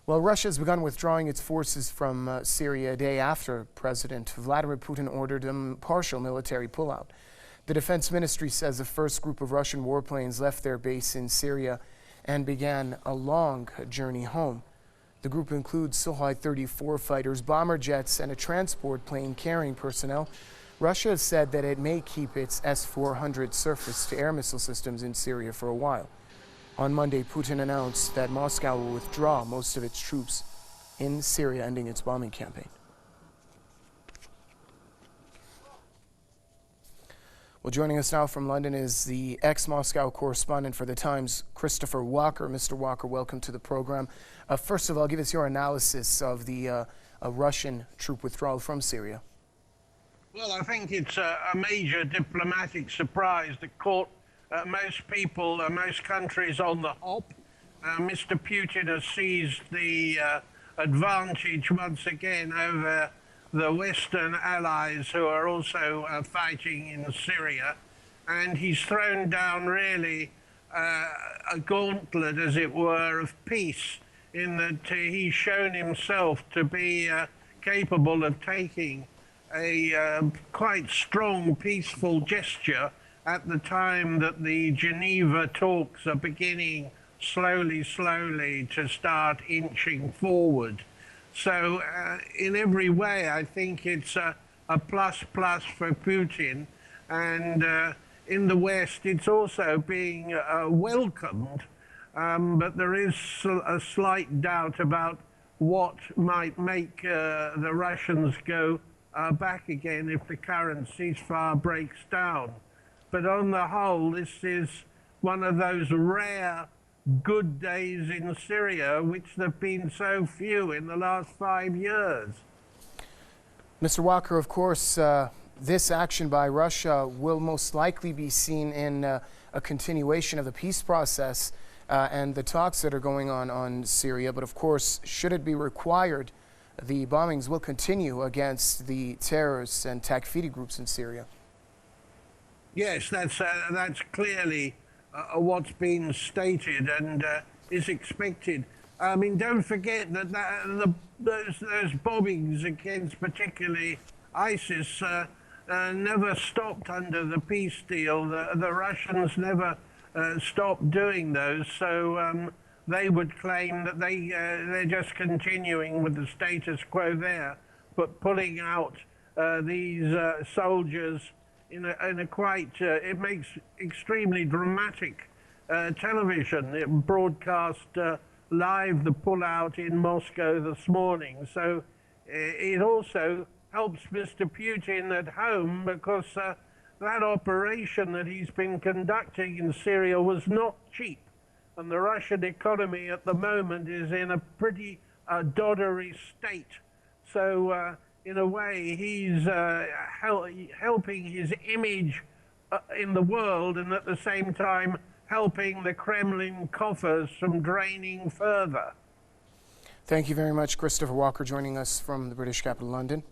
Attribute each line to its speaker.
Speaker 1: Well, Russia has begun withdrawing its forces from Syria a day after President Vladimir Putin ordered a partial military pullout. The defense ministry says the first group of Russian warplanes left their base in Syria and began a long journey home. The group includes Sukhoi-34 fighters, bomber jets, and a transport plane carrying personnel. Russia has said that it may keep its S-400 surface-to-air missile systems in Syria for a while. On Monday, Putin announced that Moscow will withdraw most of its troops in Syria, ending its bombing campaign. Well, joining us now from London is the ex-Moscow correspondent for The Times, Christopher Walker. Mr. Walker, welcome to the program. First of all, give us your analysis of the Russian troop withdrawal from Syria.
Speaker 2: Well, I think it's a major diplomatic surprise that caught most people, most countries on the hop. Mr. Putin has seized the advantage once again over the Western allies who are also fighting in Syria. And he's thrown down really a gauntlet, as it were, of peace, in that he's shown himself to be capable of taking a quite strong, peaceful gesture at the time that the Geneva talks are beginning slowly to start inching forward. So in every way, I think it's a plus for Putin. And in the West, it's also being welcomed. But there is a slight doubt about what might make the Russians go back again if the current ceasefire breaks down. But on the whole, this is one of those rare good days in Syria, which there have been so few in the last 5 years.
Speaker 1: Mr. Walker, of course, this action by Russia will most likely be seen in a continuation of the peace process and the talks that are going on Syria. But of course, should it be required, the bombings will continue against the terrorists and Takfiri groups in Syria.
Speaker 2: Yes, that's clearly what's been stated and is expected. I mean, don't forget that those bombings against particularly ISIS never stopped under the peace deal. The Russians never stopped doing those, so they would claim that they're just continuing with the status quo there, but pulling out these soldiers in a quite, it makes extremely dramatic television. It broadcast live the pullout in Moscow this morning. So it also helps Mr. Putin at home, because that operation that he's been conducting in Syria was not cheap. And the Russian economy at the moment is in a pretty doddery state. So in a way, he's helping his image in the world, and at the same time helping the Kremlin coffers from draining further.
Speaker 1: Thank you very much, Christopher Walker, joining us from the British capital, London.